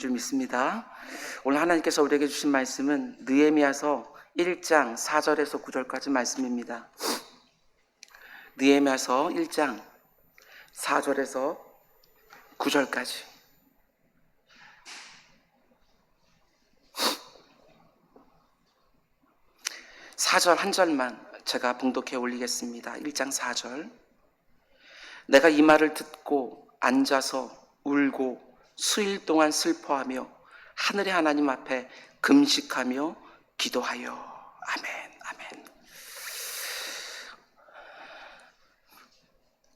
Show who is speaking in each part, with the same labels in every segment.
Speaker 1: 줄 믿습니다. 오늘 하나님께서 우리에게 주신 말씀은 느헤미야서 1장 4절에서 9절까지 말씀입니다. 느헤미야서 1장 4절에서 9절까지. 4절 한 절만 제가 봉독해 올리겠습니다. 1장 4절. 내가 이 말을 듣고 앉아서 울고 수일 동안 슬퍼하며 하늘의 하나님 앞에 금식하며 기도하여. 아멘, 아멘.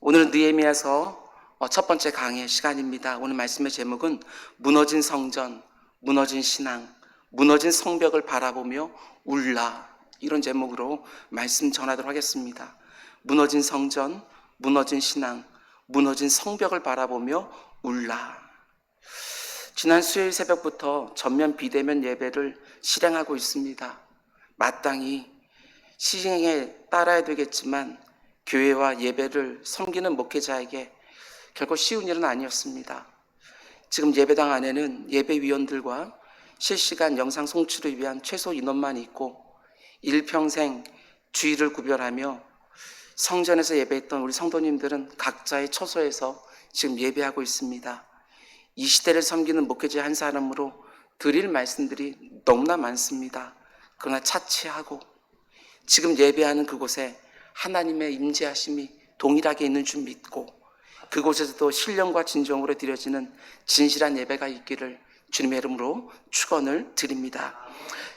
Speaker 1: 오늘은 느헤미야서 첫 번째 강의 시간입니다. 오늘 말씀의 제목은 무너진 성전, 무너진 신앙, 무너진 성벽을 바라보며 울라, 이런 제목으로 말씀 전하도록 하겠습니다. 무너진 성전, 무너진 신앙, 무너진 성벽을 바라보며 울라. 지난 수요일 새벽부터 전면 비대면 예배를 실행하고 있습니다. 마땅히 시행에 따라야 되겠지만 교회와 예배를 섬기는 목회자에게 결코 쉬운 일은 아니었습니다. 지금 예배당 안에는 예배위원들과 실시간 영상 송출을 위한 최소 인원만 있고 일평생 주일을 구별하며 성전에서 예배했던 우리 성도님들은 각자의 처소에서 지금 예배하고 있습니다. 이 시대를 섬기는 목회자 한 사람으로 드릴 말씀들이 너무나 많습니다. 그러나 차치하고 지금 예배하는 그곳에 하나님의 임재하심이 동일하게 있는 줄 믿고 그곳에서도 신령과 진정으로 드려지는 진실한 예배가 있기를 주님의 이름으로 축원을 드립니다.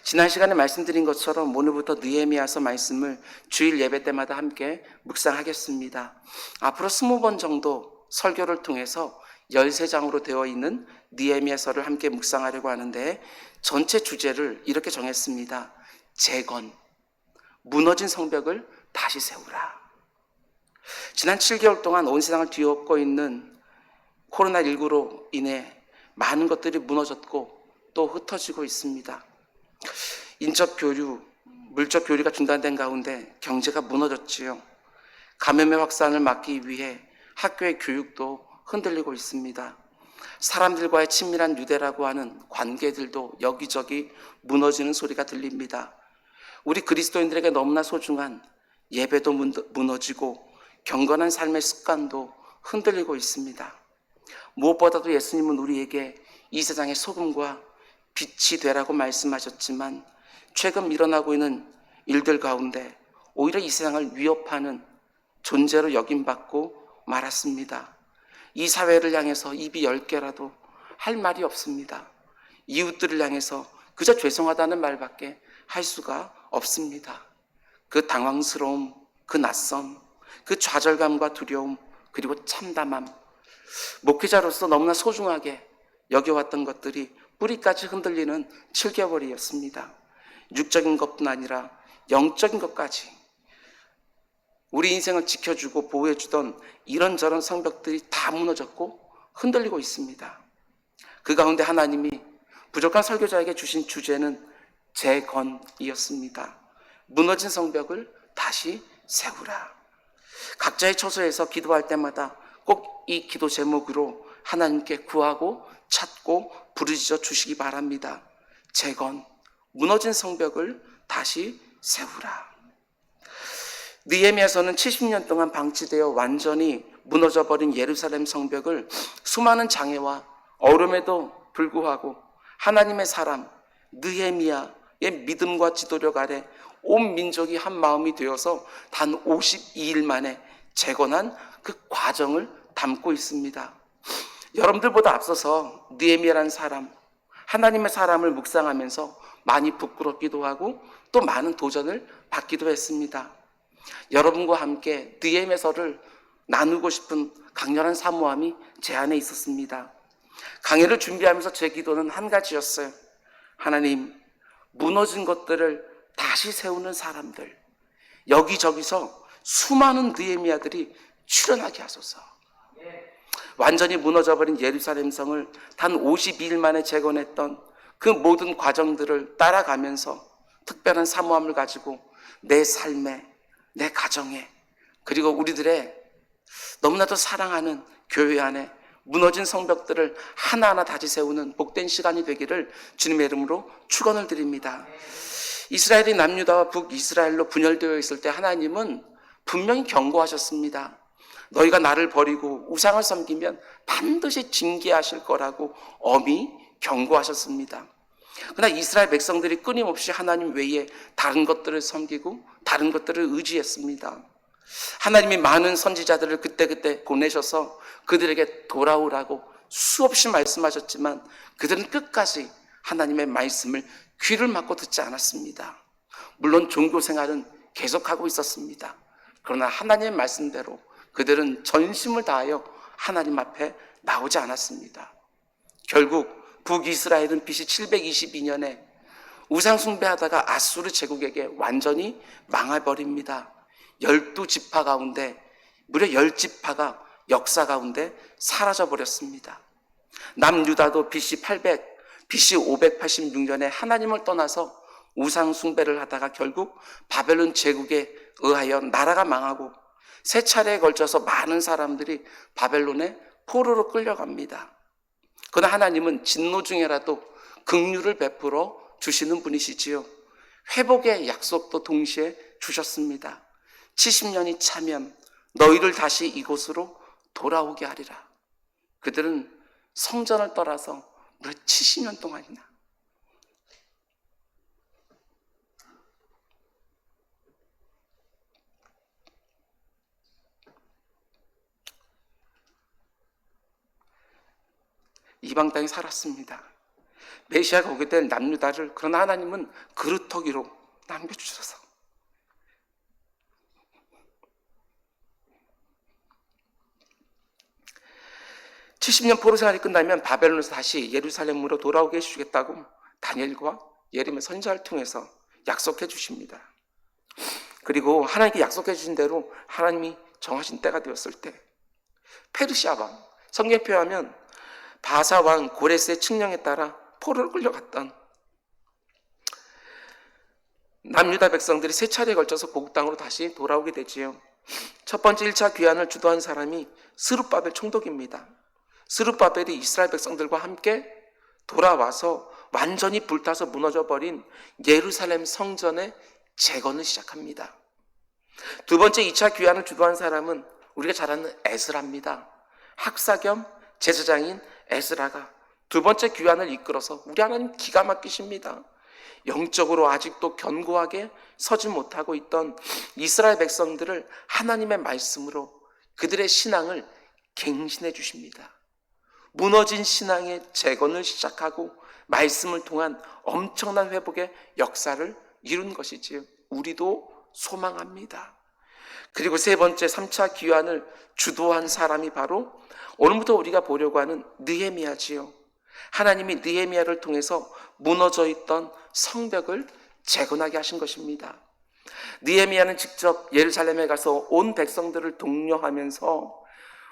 Speaker 1: 지난 시간에 말씀드린 것처럼 오늘부터 느헤미야서 말씀을 주일 예배 때마다 함께 묵상하겠습니다. 앞으로 20번 정도 설교를 통해서 13장으로 되어 있는 느헤미야서를 함께 묵상하려고 하는데 전체 주제를 이렇게 정했습니다. 재건, 무너진 성벽을 다시 세우라. 지난 7개월 동안 온 세상을 뒤엎고 있는 코로나19로 인해 많은 것들이 무너졌고 또 흩어지고 있습니다. 인적 교류, 물적 교류가 중단된 가운데 경제가 무너졌지요. 감염의 확산을 막기 위해 학교의 교육도 흔들리고 있습니다. 사람들과의 친밀한 유대라고 하는 관계들도 여기저기 무너지는 소리가 들립니다. 우리 그리스도인들에게 너무나 소중한 예배도 무너지고 경건한 삶의 습관도 흔들리고 있습니다. 무엇보다도 예수님은 우리에게 이 세상의 소금과 빛이 되라고 말씀하셨지만 최근 일어나고 있는 일들 가운데 오히려 이 세상을 위협하는 존재로 여김받고 말았습니다. 이 사회를 향해서 입이 10개라도 할 말이 없습니다. 이웃들을 향해서 그저 죄송하다는 말밖에 할 수가 없습니다. 그 당황스러움, 그 낯섦, 그 좌절감과 두려움, 그리고 참담함, 목회자로서 너무나 소중하게 여겨왔던 것들이 뿌리까지 흔들리는 7개월이었습니다. 육적인 것뿐 아니라 영적인 것까지 우리 인생을 지켜주고 보호해주던 이런저런 성벽들이 다 무너졌고 흔들리고 있습니다. 그 가운데 하나님이 부족한 설교자에게 주신 주제는 재건이었습니다. 무너진 성벽을 다시 세우라. 각자의 처소에서 기도할 때마다 꼭 이 기도 제목으로 하나님께 구하고 찾고 부르짖어 주시기 바랍니다. 재건, 무너진 성벽을 다시 세우라. 느헤미야서는 70년 동안 방치되어 완전히 무너져버린 예루살렘 성벽을 수많은 장애와 어려움에도 불구하고 하나님의 사람 느헤미야의 믿음과 지도력 아래 온 민족이 한 마음이 되어서 단 52일 만에 재건한 그 과정을 담고 있습니다. 여러분들보다 앞서서 느헤미야라는 사람, 하나님의 사람을 묵상하면서 많이 부끄럽기도 하고 또 많은 도전을 받기도 했습니다. 여러분과 함께 느헤미야서를 나누고 싶은 강렬한 사모함이 제 안에 있었습니다. 강의를 준비하면서 제 기도는 한 가지였어요. 하나님, 무너진 것들을 다시 세우는 사람들, 여기저기서 수많은 느헤미야들이 출현하게 하소서. 완전히 무너져버린 예루살렘 성을 단 52일 만에 재건했던 그 모든 과정들을 따라가면서 특별한 사모함을 가지고 내 삶에, 내 가정에, 그리고 우리들의 너무나도 사랑하는 교회 안에 무너진 성벽들을 하나하나 다시 세우는 복된 시간이 되기를 주님의 이름으로 축원을 드립니다. 이스라엘이 남유다와 북이스라엘로 분열되어 있을 때 하나님은 분명히 경고하셨습니다. 너희가 나를 버리고 우상을 섬기면 반드시 징계하실 거라고 엄히 경고하셨습니다. 그러나 이스라엘 백성들이 끊임없이 하나님 외에 다른 것들을 섬기고 다른 것들을 의지했습니다. 하나님이 많은 선지자들을 그때그때 보내셔서 그들에게 돌아오라고 수없이 말씀하셨지만 그들은 끝까지 하나님의 말씀을 귀를 막고 듣지 않았습니다. 물론 종교 생활은 계속하고 있었습니다. 그러나 하나님의 말씀대로 그들은 전심을 다하여 하나님 앞에 나오지 않았습니다. 결국 북이스라엘은 BC 722년에 우상 숭배하다가 아수르 제국에게 완전히 망해버립니다. 12지파 가운데 무려 10지파가 역사 가운데 사라져버렸습니다. 남유다도 BC 586년에 하나님을 떠나서 우상 숭배를 하다가 결국 바벨론 제국에 의하여 나라가 망하고 세 차례에 걸쳐서 많은 사람들이 바벨론의 포로로 끌려갑니다. 그러나 하나님은 진노 중에라도 긍휼을 베풀어 주시는 분이시지요. 회복의 약속도 동시에 주셨습니다. 70년이 차면 너희를 다시 이곳으로 돌아오게 하리라. 그들은 성전을 떠나서 무려 70년 동안이나 이방 땅에 살았습니다. 메시아가 오게 될 남유다를 그러나 하나님은 그루터기로 남겨주셔서 70년 포로 생활이 끝나면 바벨론에서 다시 예루살렘으로 돌아오게 해주시겠다고 다니엘과 예레미야 선지자를 통해서 약속해 주십니다. 그리고 하나님께 약속해 주신 대로 하나님이 정하신 때가 되었을 때 페르시아 왕, 성경에 표현하면 바사 왕 고레스의 칙령에 따라 포로를 끌려갔던 남유다 백성들이 세 차례에 걸쳐서 고국 땅으로 다시 돌아오게 되지요. 첫 번째 1차 귀환을 주도한 사람이 스룹바벨 총독입니다. 스룹바벨이 이스라엘 백성들과 함께 돌아와서 완전히 불타서 무너져버린 예루살렘 성전의 재건을 시작합니다. 두 번째 2차 귀환을 주도한 사람은 우리가 잘 아는 에스라입니다. 학사 겸 제사장인 에스라가 두 번째 귀환을 이끌어서 우리 하나님 기가 막히십니다. 영적으로 아직도 견고하게 서지 못하고 있던 이스라엘 백성들을 하나님의 말씀으로 그들의 신앙을 갱신해 주십니다. 무너진 신앙의 재건을 시작하고 말씀을 통한 엄청난 회복의 역사를 이룬 것이지요. 우리도 소망합니다. 그리고 세 번째 3차 귀환을 주도한 사람이 바로 오늘부터 우리가 보려고 하는 느헤미야지요. 하나님이 느헤미야를 통해서 무너져 있던 성벽을 재건하게 하신 것입니다. 느헤미야는 직접 예루살렘에 가서 온 백성들을 독려하면서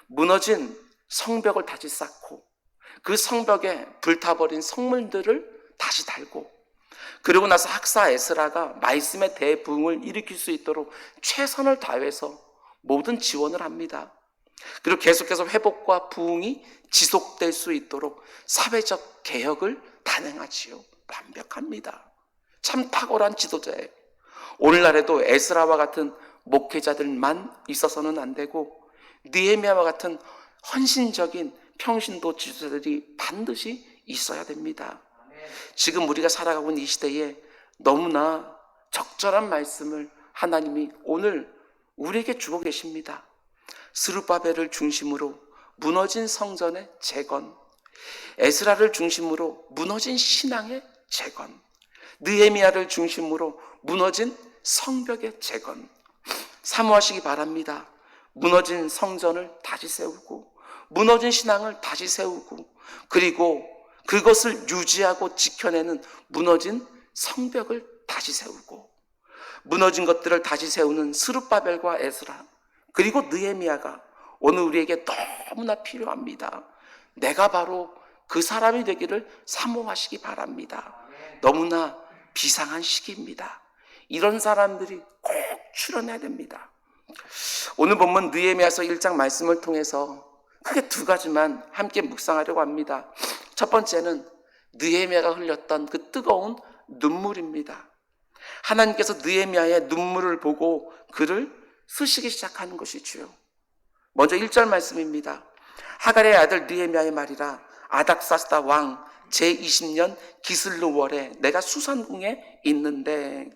Speaker 1: 무너진 성벽을 다시 쌓고 그 성벽에 불타버린 성물들을 다시 달고 그러고 나서 학사 에스라가 말씀의 대부흥을 일으킬 수 있도록 최선을 다해서 모든 지원을 합니다. 그리고 계속해서 회복과 부흥이 지속될 수 있도록 사회적 개혁을 단행하지요. 완벽합니다. 참 탁월한 지도자예요. 오늘날에도 에스라와 같은 목회자들만 있어서는 안 되고 느헤미야와 같은 헌신적인 평신도 지도자들이 반드시 있어야 됩니다. 지금 우리가 살아가고 있는 이 시대에 너무나 적절한 말씀을 하나님이 오늘 우리에게 주고 계십니다. 스룹바벨을 중심으로 무너진 성전의 재건, 에스라를 중심으로 무너진 신앙의 재건, 느헤미야를 중심으로 무너진 성벽의 재건, 사모하시기 바랍니다. 무너진 성전을 다시 세우고 무너진 신앙을 다시 세우고 그리고 그것을 유지하고 지켜내는 무너진 성벽을 다시 세우고 무너진 것들을 다시 세우는 스룹바벨과 에스라 그리고 느헤미야가 오늘 우리에게 너무나 필요합니다. 내가 바로 그 사람이 되기를 사모하시기 바랍니다. 너무나 비상한 시기입니다. 이런 사람들이 꼭 출현해야 됩니다. 오늘 본문 느헤미야서 1장 말씀을 통해서 크게 두 가지만 함께 묵상하려고 합니다. 첫 번째는 느헤미야가 흘렸던 그 뜨거운 눈물입니다. 하나님께서 느헤미야의 눈물을 보고 그를 쓰시기 시작하는 것이지요. 먼저 1절 말씀입니다. 하갈의 아들 느헤미야의 말이라 아닥사스다 왕 제20년 기슬루월에 내가 수산궁에 있는데,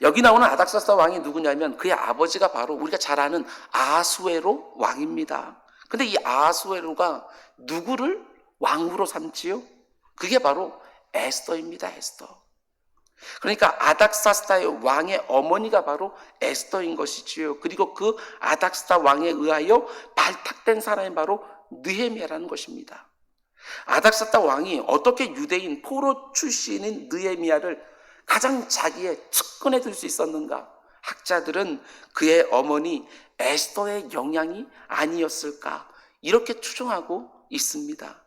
Speaker 1: 여기 나오는 아닥사스다 왕이 누구냐면 그의 아버지가 바로 우리가 잘 아는 아하수에로 왕입니다. 근데 이 아하수에로가 누구를 왕으로 삼지요? 그게 바로 에스더입니다. 에스더. 그러니까 아닥사스다의 왕의 어머니가 바로 에스더인 것이지요. 그리고 그 아닥사스다 왕에 의하여 발탁된 사람이 바로 느헤미야라는 것입니다. 아닥사스다 왕이 어떻게 유대인 포로 출신인 느헤미야를 가장 자기의 측근에 들 수 있었는가? 학자들은 그의 어머니 에스더의 영향이 아니었을까? 이렇게 추정하고 있습니다.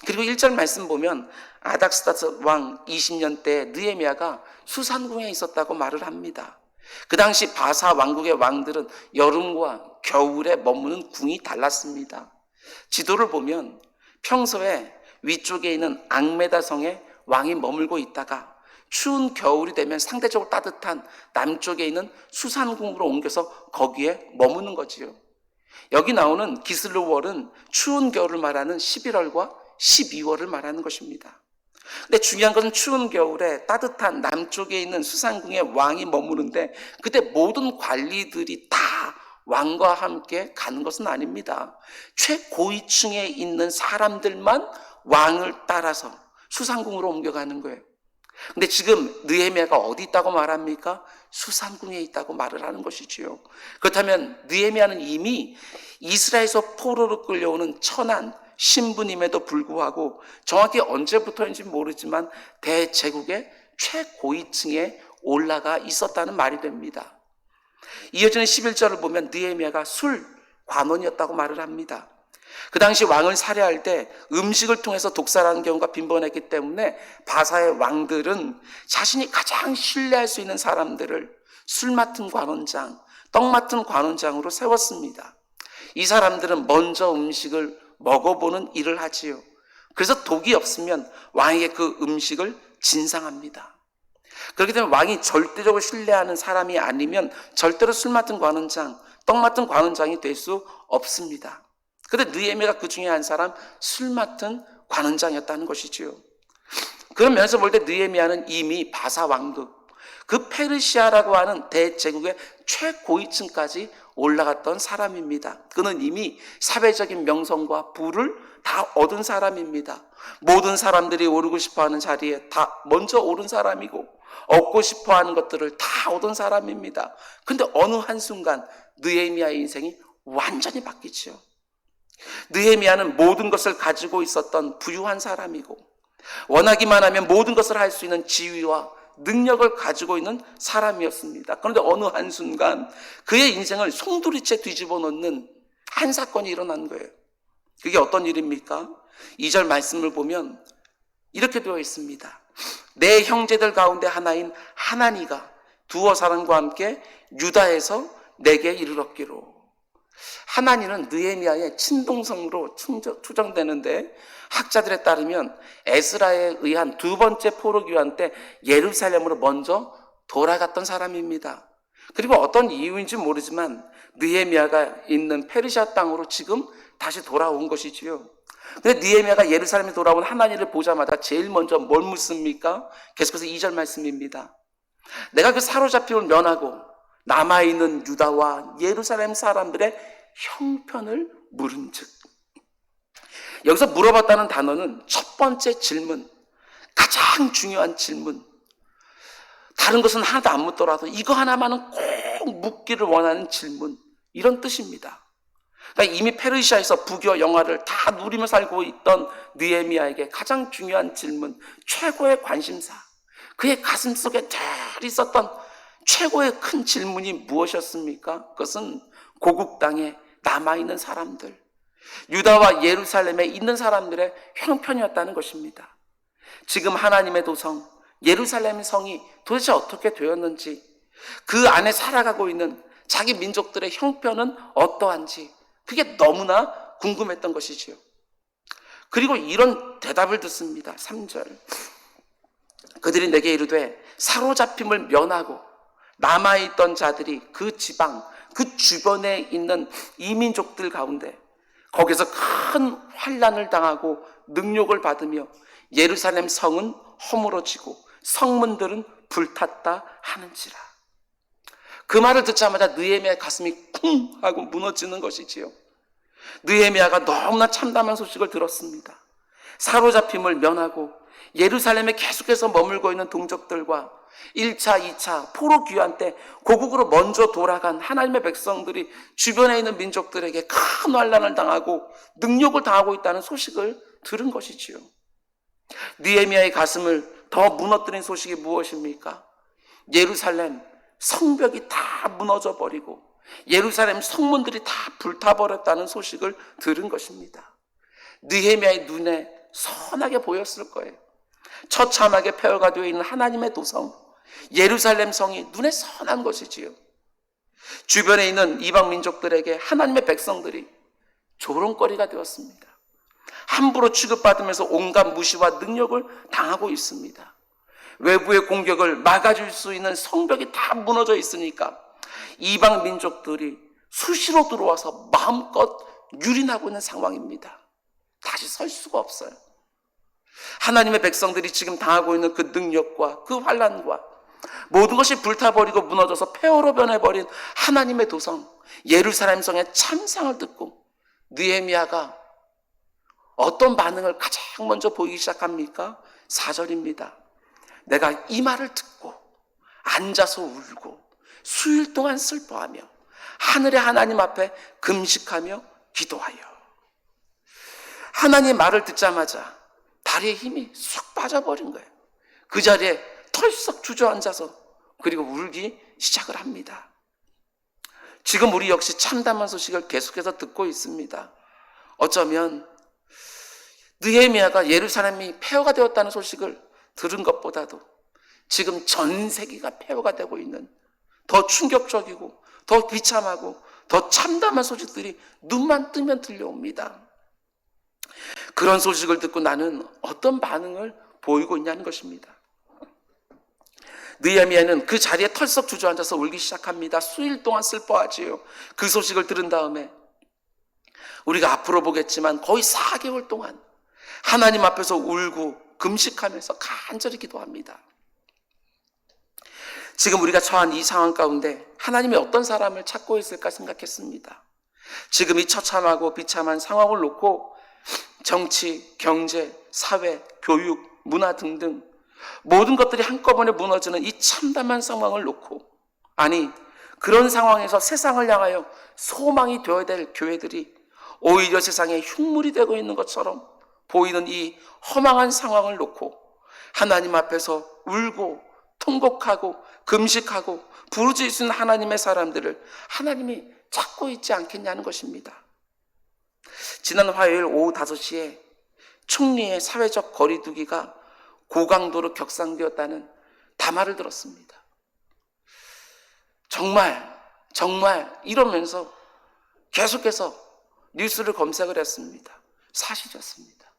Speaker 1: 그리고 1절 말씀 보면 아닥사스 왕 20년 때 느헤미야가 수산궁에 있었다고 말을 합니다. 그 당시 바사 왕국의 왕들은 여름과 겨울에 머무는 궁이 달랐습니다. 지도를 보면 평소에 위쪽에 있는 앙메다 성에 왕이 머물고 있다가 추운 겨울이 되면 상대적으로 따뜻한 남쪽에 있는 수산궁으로 옮겨서 거기에 머무는 거지요. 여기 나오는 기슬루월은 추운 겨울을 말하는 11월과 12월을 말하는 것입니다. 근데 중요한 것은 추운 겨울에 따뜻한 남쪽에 있는 수산궁에 왕이 머무는데 그때 모든 관리들이 다 왕과 함께 가는 것은 아닙니다. 최고위층에 있는 사람들만 왕을 따라서 수산궁으로 옮겨가는 거예요. 근데 지금 느헤미야가 어디 있다고 말합니까? 수산궁에 있다고 말을 하는 것이지요. 그렇다면 느헤미야는 이미 이스라엘에서 포로로 끌려오는 천한 신분임에도 불구하고 정확히 언제부터인지 모르지만 대제국의 최고위층에 올라가 있었다는 말이 됩니다. 이어지는 11절을 보면 느헤미야가 술 관원이었다고 말을 합니다. 그 당시 왕을 살해할 때 음식을 통해서 독살하는 경우가 빈번했기 때문에 바사의 왕들은 자신이 가장 신뢰할 수 있는 사람들을 술 맡은 관원장, 떡 맡은 관원장으로 세웠습니다. 이 사람들은 먼저 음식을 먹어보는 일을 하지요. 그래서 독이 없으면 왕에게 그 음식을 진상합니다. 그렇기 때문에 왕이 절대적으로 신뢰하는 사람이 아니면 절대로 술 맡은 관원장, 떡 맡은 관원장이 될 수 없습니다. 그런데 느헤미야가 그 중에 한 사람 술 맡은 관원장이었다는 것이지요. 그런 면에서 볼 때 느헤미야는 이미 바사 왕국, 그 페르시아라고 하는 대제국의 최고위층까지 올라갔던 사람입니다. 그는 이미 사회적인 명성과 부를 다 얻은 사람입니다. 모든 사람들이 오르고 싶어하는 자리에 다 먼저 오른 사람이고 얻고 싶어하는 것들을 다 얻은 사람입니다. 근데 어느 한순간 느헤미야의 인생이 완전히 바뀌죠. 느헤미야는 모든 것을 가지고 있었던 부유한 사람이고 원하기만 하면 모든 것을 할 수 있는 지위와 능력을 가지고 있는 사람이었습니다. 그런데 어느 한순간 그의 인생을 송두리째 뒤집어 놓는 한 사건이 일어난 거예요. 그게 어떤 일입니까? 2절 말씀을 보면 이렇게 되어 있습니다. 내 형제들 가운데 하나인 하나니가 두어 사람과 함께 유다에서 내게 이르렀기로. 하나니는 느헤미야의 친동생으로 추정되는데 학자들에 따르면 에스라에 의한 두 번째 포로 귀환 때 예루살렘으로 먼저 돌아갔던 사람입니다. 그리고 어떤 이유인지 모르지만 느헤미야가 있는 페르시아 땅으로 지금 다시 돌아온 것이지요. 근데 느헤미야가 예루살렘에 돌아온 하나니를 보자마자 제일 먼저 뭘 묻습니까? 계속해서 2절 말씀입니다. 내가 그 사로잡힘을 면하고 남아있는 유다와 예루살렘 사람들의 형편을 물은즉. 여기서 물어봤다는 단어는 첫 번째 질문, 가장 중요한 질문. 다른 것은 하나도 안 묻더라도 이거 하나만은 꼭 묻기를 원하는 질문, 이런 뜻입니다. 그러니까 이미 페르시아에서 부귀와 영화를 다 누리며 살고 있던 느헤미야에게 가장 중요한 질문, 최고의 관심사, 그의 가슴 속에 늘 있었던 최고의 큰 질문이 무엇이었습니까? 그것은 고국 땅에 남아있는 사람들, 유다와 예루살렘에 있는 사람들의 형편이었다는 것입니다. 지금 하나님의 도성 예루살렘 성이 도대체 어떻게 되었는지, 그 안에 살아가고 있는 자기 민족들의 형편은 어떠한지 그게 너무나 궁금했던 것이지요. 그리고 이런 대답을 듣습니다. 3절. 그들이 내게 이르되 사로잡힘을 면하고 남아있던 자들이 그 지방, 그 주변에 있는 이민족들 가운데 거기서 큰 환난을 당하고 능욕을 받으며 예루살렘 성은 허물어지고 성문들은 불탔다 하는지라. 그 말을 듣자마자 느헤미야의 가슴이 쿵 하고 무너지는 것이지요. 느헤미야가 너무나 참담한 소식을 들었습니다. 사로잡힘을 면하고 예루살렘에 계속해서 머물고 있는 동족들과 1차, 2차 포로 귀환 때 고국으로 먼저 돌아간 하나님의 백성들이 주변에 있는 민족들에게 큰 환난을 당하고 능욕을 당하고 있다는 소식을 들은 것이지요. 느헤미야의 가슴을 더 무너뜨린 소식이 무엇입니까? 예루살렘 성벽이 다 무너져 버리고 예루살렘 성문들이 다 불타버렸다는 소식을 들은 것입니다. 느헤미야의 눈에 선하게 보였을 거예요. 처참하게 폐허가 되어 있는 하나님의 도성 예루살렘 성이 눈에 선한 것이지요. 주변에 있는 이방 민족들에게 하나님의 백성들이 조롱거리가 되었습니다. 함부로 취급받으면서 온갖 무시와 능력을 당하고 있습니다. 외부의 공격을 막아줄 수 있는 성벽이 다 무너져 있으니까 이방 민족들이 수시로 들어와서 마음껏 유린하고 있는 상황입니다. 다시 설 수가 없어요. 하나님의 백성들이 지금 당하고 있는 그 능력과 그 환난과 모든 것이 불타버리고 무너져서 폐허로 변해버린 하나님의 도성 예루살렘 성의 참상을 듣고 느헤미야가 어떤 반응을 가장 먼저 보이기 시작합니까? 4절입니다. 내가 이 말을 듣고 앉아서 울고 수일 동안 슬퍼하며 하늘의 하나님 앞에 금식하며 기도하여. 하나님 말을 듣자마자 다리에 힘이 쑥 빠져버린 거예요. 그 자리에 털썩 주저앉아서 그리고 울기 시작을 합니다. 지금 우리 역시 참담한 소식을 계속해서 듣고 있습니다. 어쩌면 느헤미야가 예루살렘이 폐허가 되었다는 소식을 들은 것보다도 지금 전 세계가 폐허가 되고 있는 더 충격적이고 더 비참하고 더 참담한 소식들이 눈만 뜨면 들려옵니다. 그런 소식을 듣고 나는 어떤 반응을 보이고 있냐는 것입니다. 느헤미야는 그 자리에 털썩 주저앉아서 울기 시작합니다. 수일 동안 슬퍼하지요. 그 소식을 들은 다음에 우리가 앞으로 보겠지만 거의 4개월 동안 하나님 앞에서 울고 금식하면서 간절히 기도합니다. 지금 우리가 처한 이 상황 가운데 하나님이 어떤 사람을 찾고 있을까 생각했습니다. 지금 이 처참하고 비참한 상황을 놓고 정치, 경제, 사회, 교육, 문화 등등 모든 것들이 한꺼번에 무너지는 이 참담한 상황을 놓고, 아니 그런 상황에서 세상을 향하여 소망이 되어야 될 교회들이 오히려 세상에 흉물이 되고 있는 것처럼 보이는 이 허망한 상황을 놓고 하나님 앞에서 울고 통곡하고 금식하고 부르짖는 하나님의 사람들을 하나님이 찾고 있지 않겠냐는 것입니다. 지난 화요일 오후 5시에 총리의 사회적 거리두기가 고강도로 격상되었다는 담화를 들었습니다. 정말 이러면서 계속해서 뉴스를 검색을 했습니다. 사실이었습니다.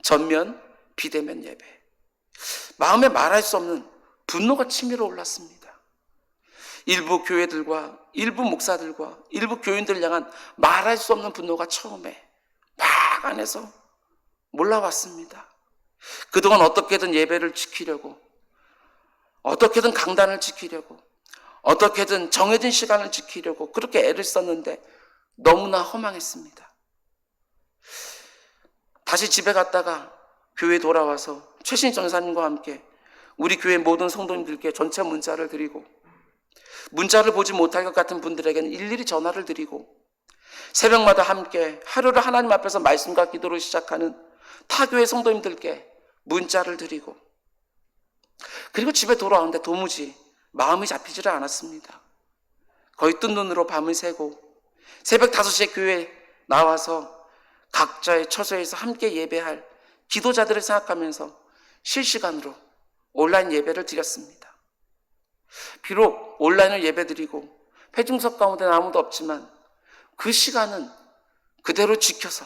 Speaker 1: 전면 비대면 예배. 마음에 말할 수 없는 분노가 치밀어 올랐습니다. 일부 교회들과 일부 목사들과 일부 교인들을 향한 말할 수 없는 분노가 처음에 막 안에서 몰라왔습니다. 그동안 어떻게든 예배를 지키려고, 어떻게든 강단을 지키려고, 어떻게든 정해진 시간을 지키려고 그렇게 애를 썼는데 너무나 허망했습니다. 다시 집에 갔다가 교회에 돌아와서 최신 전사님과 함께 우리 교회 모든 성도님들께 전체 문자를 드리고, 문자를 보지 못할 것 같은 분들에게는 일일이 전화를 드리고, 새벽마다 함께 하루를 하나님 앞에서 말씀과 기도로 시작하는 타교회 성도님들께 문자를 드리고, 그리고 집에 돌아오는데 도무지 마음이 잡히지를 않았습니다. 거의 뜬 눈으로 밤을 새고 새벽 5시에 교회에 나와서 각자의 처소에서 함께 예배할 기도자들을 생각하면서 실시간으로 온라인 예배를 드렸습니다. 비록 온라인을 예배드리고 회중석 가운데는 아무도 없지만 그 시간은 그대로 지켜서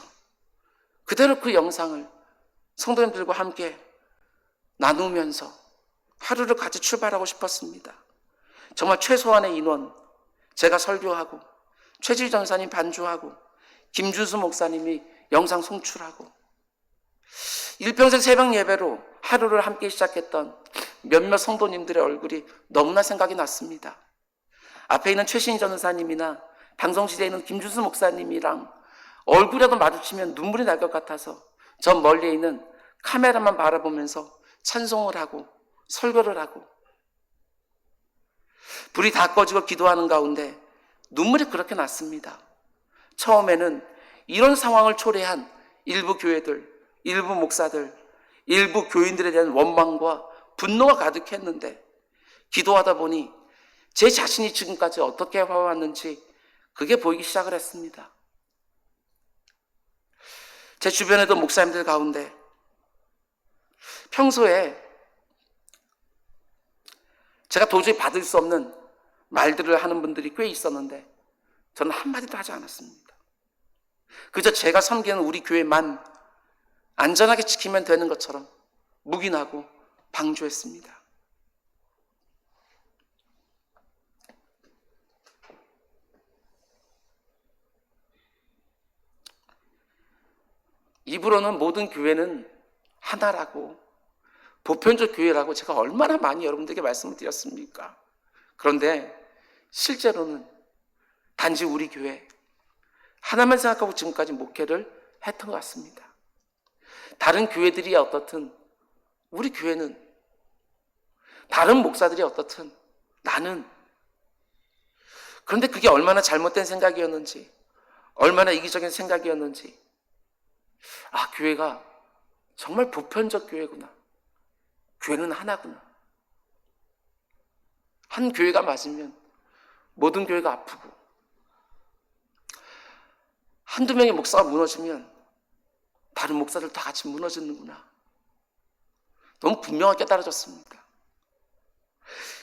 Speaker 1: 그대로 그 영상을 성도님들과 함께 나누면서 하루를 같이 출발하고 싶었습니다. 정말 최소한의 인원, 제가 설교하고 최질 전사님 반주하고 김준수 목사님이 영상 송출하고 일평생 새벽 예배로 하루를 함께 시작했던 몇몇 성도님들의 얼굴이 너무나 생각이 났습니다. 앞에 있는 최신 전사님이나 방송시대에 있는 김준수 목사님이랑 얼굴이라도 마주치면 눈물이 날 것 같아서 저 멀리에 있는 카메라만 바라보면서 찬송을 하고 설교를 하고 불이 다 꺼지고 기도하는 가운데 눈물이 그렇게 났습니다. 처음에는 이런 상황을 초래한 일부 교회들, 일부 목사들, 일부 교인들에 대한 원망과 분노가 가득했는데 기도하다 보니 제 자신이 지금까지 어떻게 해왔는지 그게 보이기 시작을 했습니다. 제 주변에도 목사님들 가운데 평소에 제가 도저히 받을 수 없는 말들을 하는 분들이 꽤 있었는데 저는 한마디도 하지 않았습니다. 그저 제가 섬기는 우리 교회만 안전하게 지키면 되는 것처럼 묵인하고 방조했습니다. 입으로는 모든 교회는 하나라고, 보편적 교회라고 제가 얼마나 많이 여러분들에게 말씀을 드렸습니까? 그런데 실제로는 단지 우리 교회 하나만 생각하고 지금까지 목회를 했던 것 같습니다. 다른 교회들이 어떻든 우리 교회는, 다른 목사들이 어떻든 나는, 그런데 그게 얼마나 잘못된 생각이었는지, 얼마나 이기적인 생각이었는지, 아, 교회가 정말 보편적 교회구나. 교회는 하나구나. 한 교회가 맞으면 모든 교회가 아프고, 한두 명의 목사가 무너지면 다른 목사들 다 같이 무너지는구나. 너무 분명하게 깨달아졌습니다.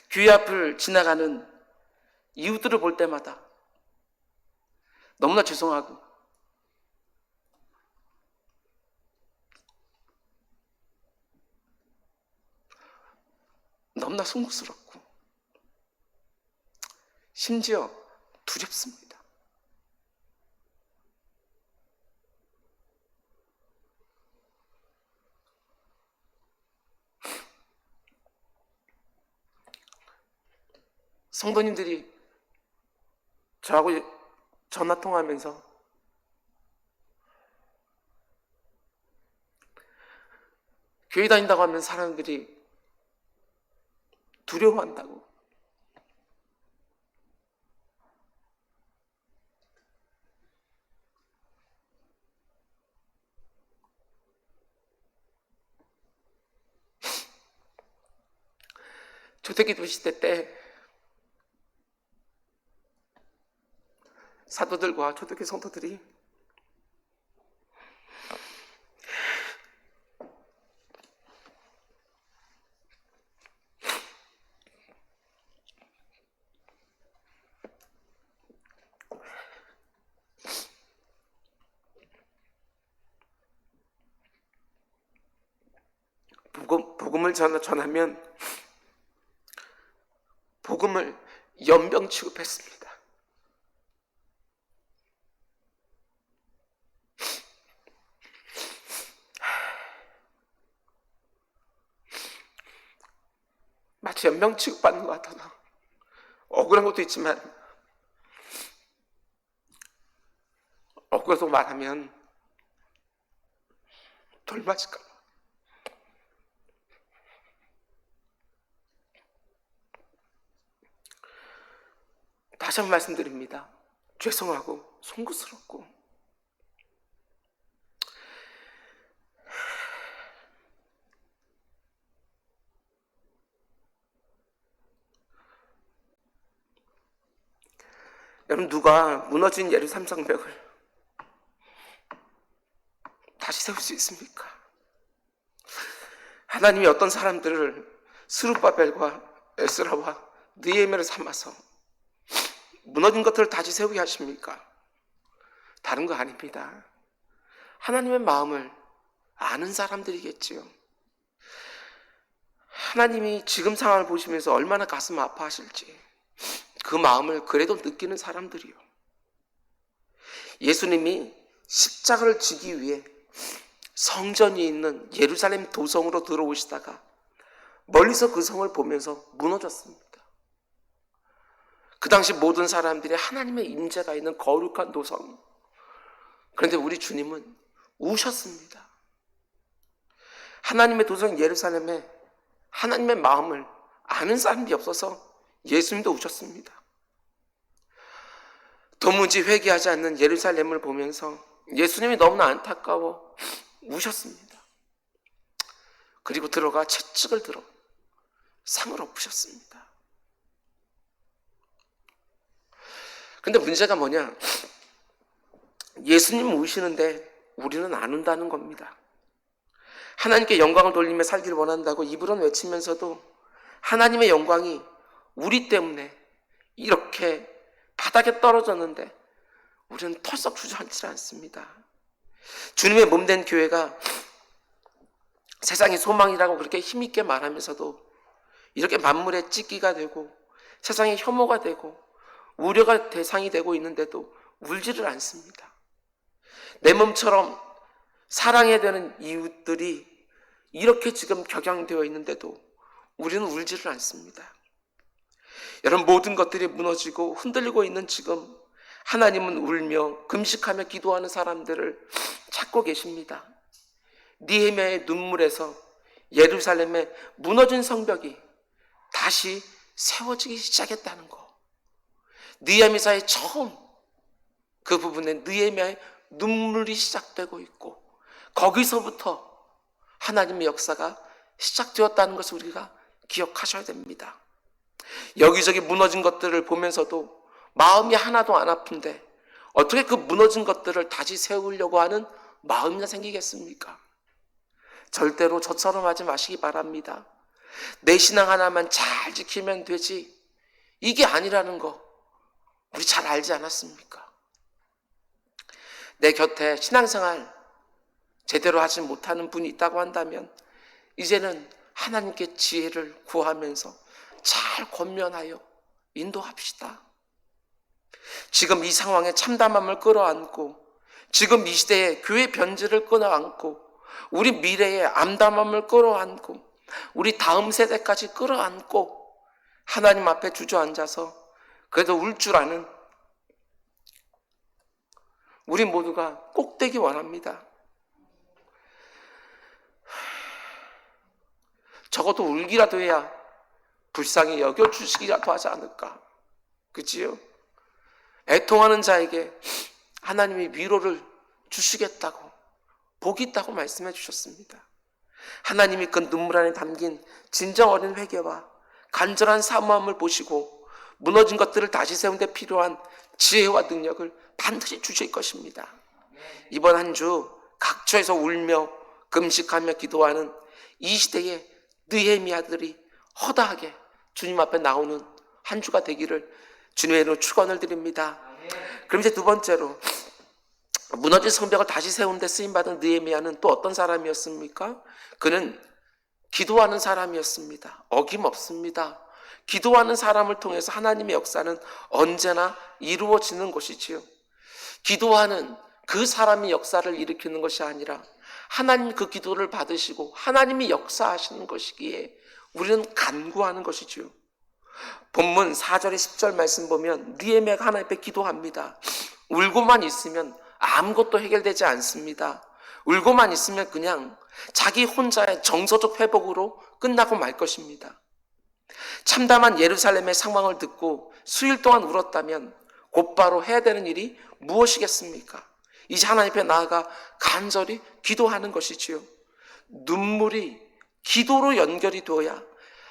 Speaker 1: 교회 앞을 지나가는 이웃들을 볼 때마다 너무나 죄송하고 너무나 송구스럽고 심지어 두렵습니다. 성도님들이 저하고 전화통화하면서 교회 다닌다고 하면 사람들이 두려워한다고, 초대기도 시대 때 사도들과 초대교회 성도들이 복음을 전하면 복음을 연병 취급했습니다. 마치 연병 취급받는 것 같아서 억울한 것도 있지만, 억울해서 말하면 돌맞을까 봐. 다시 한번 말씀드립니다. 죄송하고 송구스럽고 여러분, 누가 무너진 예루살렘 성벽을 다시 세울 수 있습니까? 하나님이 어떤 사람들을 스룹바벨과 에스라와 느헤미야를 삼아서 무너진 것들을 다시 세우게 하십니까?
Speaker 2: 다른 거 아닙니다. 하나님의 마음을 아는 사람들이겠지요. 하나님이 지금 상황을 보시면서 얼마나 가슴 아파하실지 그 마음을 그래도 느끼는 사람들이요. 예수님이 십자가를 지기 위해 성전이 있는 예루살렘 도성으로 들어오시다가 멀리서 그 성을 보면서 무너졌습니다. 그 당시 모든 사람들이 하나님의 임재가 있는 거룩한 도성. 그런데 우리 주님은 우셨습니다. 하나님의 도성 예루살렘에 하나님의 마음을 아는 사람이 없어서 예수님도 우셨습니다. 도무지 회개하지 않는 예루살렘을 보면서 예수님이 너무나 안타까워 우셨습니다. 그리고 들어가 채찍을 들어 상을 엎으셨습니다. 근데 문제가 뭐냐? 예수님 우시는데 우리는 안 운다는 겁니다. 하나님께 영광을 돌리며 살기를 원한다고 입으로는 외치면서도 하나님의 영광이 우리 때문에 이렇게 바닥에 떨어졌는데 우리는 털썩 주저앉지 않습니다. 주님의 몸된 교회가 세상의 소망이라고 그렇게 힘있게 말하면서도 이렇게 만물의 찢기가 되고 세상의 혐오가 되고 우려가 대상이 되고 있는데도 울지를 않습니다. 내 몸처럼 사랑해야 되는 이웃들이 이렇게 지금 격양되어 있는데도 우리는 울지를 않습니다. 여러분, 모든 것들이 무너지고 흔들리고 있는 지금 하나님은 울며 금식하며 기도하는 사람들을 찾고 계십니다. 느헤미야의 눈물에서 예루살렘의 무너진 성벽이 다시 세워지기 시작했다는 거. 느헤미야의 처음 그 부분에 느헤미야의 눈물이 시작되고 있고 거기서부터 하나님의 역사가 시작되었다는 것을 우리가 기억하셔야 됩니다. 여기저기 무너진 것들을 보면서도 마음이 하나도 안 아픈데 어떻게 그 무너진 것들을 다시 세우려고 하는 마음이나 생기겠습니까? 절대로 저처럼 하지 마시기 바랍니다. 내 신앙 하나만 잘 지키면 되지, 이게 아니라는 거 우리 잘 알지 않았습니까? 내 곁에 신앙생활 제대로 하지 못하는 분이 있다고 한다면 이제는 하나님께 지혜를 구하면서 잘 권면하여 인도합시다. 지금 이 상황에 참담함을 끌어안고 지금 이 시대에 교회 변질을 끌어안고 우리 미래의 암담함을 끌어안고 우리 다음 세대까지 끌어안고 하나님 앞에 주저앉아서 그래도 울 줄 아는 우리 모두가 꼭 되기 원합니다. 적어도 울기라도 해야 불쌍히 여겨주시기라도 하지 않을까. 그치요? 애통하는 자에게 하나님이 위로를 주시겠다고, 복이 있다고 말씀해 주셨습니다. 하나님이 그 눈물 안에 담긴 진정 어린 회개와 간절한 사모함을 보시고 무너진 것들을 다시 세운 데 필요한 지혜와 능력을 반드시 주실 것입니다. 이번 한 주 각처에서 울며 금식하며 기도하는 이 시대의 느헤미야들이 허다하게 주님 앞에 나오는 한 주가 되기를 주님의 이름으로 축원을 드립니다. 그럼 이제 두 번째로 무너진 성벽을 다시 세운 데 쓰임받은 느헤미야는 또 어떤 사람이었습니까? 그는 기도하는 사람이었습니다. 어김없습니다. 기도하는 사람을 통해서 하나님의 역사는 언제나 이루어지는 것이지요. 기도하는 그 사람이 역사를 일으키는 것이 아니라 하나님 그 기도를 받으시고 하나님이 역사하시는 것이기에 우리는 간구하는 것이지요. 본문 4절에 10절 말씀 보면 느헤미야가 하나님 앞에 기도합니다. 울고만 있으면 아무것도 해결되지 않습니다. 울고만 있으면 그냥 자기 혼자의 정서적 회복으로 끝나고 말 것입니다. 참담한 예루살렘의 상황을 듣고 수일 동안 울었다면 곧바로 해야 되는 일이 무엇이겠습니까? 이제 하나님 앞에 나아가 간절히 기도하는 것이지요. 눈물이 기도로 연결이 되어야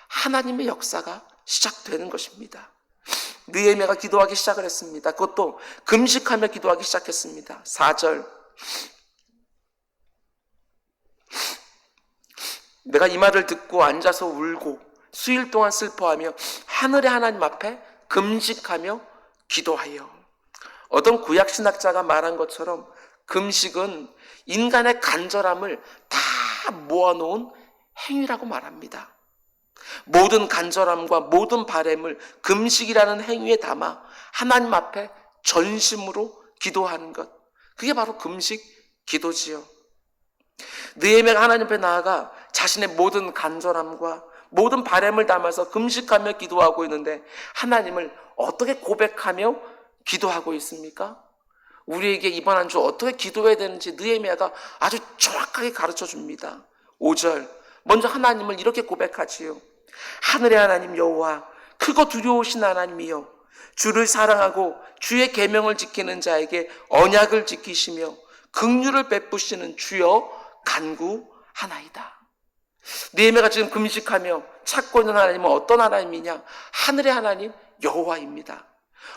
Speaker 2: 하나님의 역사가 시작되는 것입니다. 느헤미야가 기도하기 시작을 했습니다. 그것도 금식하며 기도하기 시작했습니다. 4절, 내가 이 말을 듣고 앉아서 울고 수일 동안 슬퍼하며 하늘의 하나님 앞에 금식하며 기도하여. 어떤 구약신학자가 말한 것처럼 금식은 인간의 간절함을 다 모아놓은 행위라고 말합니다. 모든 간절함과 모든 바램을 금식이라는 행위에 담아 하나님 앞에 전심으로 기도하는 것, 그게 바로 금식 기도지요. 느헤미야가 하나님 앞에 나아가 자신의 모든 간절함과 모든 바램을 담아서 금식하며 기도하고 있는데 하나님을 어떻게 고백하며 기도하고 있습니까? 우리에게 이번 한 주 어떻게 기도해야 되는지 느헤미야가 아주 정확하게 가르쳐 줍니다. 5절, 먼저 하나님을 이렇게 고백하지요. 하늘의 하나님 여호와, 크고 두려우신 하나님이여, 주를 사랑하고 주의 계명을 지키는 자에게 언약을 지키시며 긍휼을 베푸시는 주여 간구하나이다. 느헤미야가 지금 금식하며 찾고 있는 하나님은 어떤 하나님이냐? 하늘의 하나님 여호와입니다.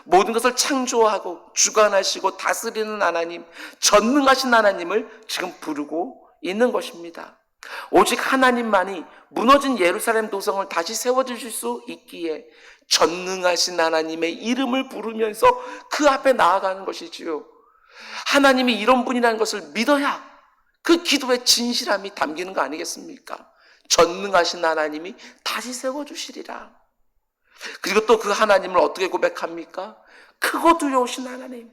Speaker 2: 모든 것을 창조하고 주관하시고 다스리는 하나님, 전능하신 하나님을 지금 부르고 있는 것입니다. 오직 하나님만이 무너진 예루살렘 도성을 다시 세워주실 수 있기에 전능하신 하나님의 이름을 부르면서 그 앞에 나아가는 것이지요. 하나님이 이런 분이라는 것을 믿어야 그 기도의 진실함이 담기는 거 아니겠습니까? 전능하신 하나님이 다시 세워주시리라. 그리고 또 그 하나님을 어떻게 고백합니까? 크고 두려우신 하나님.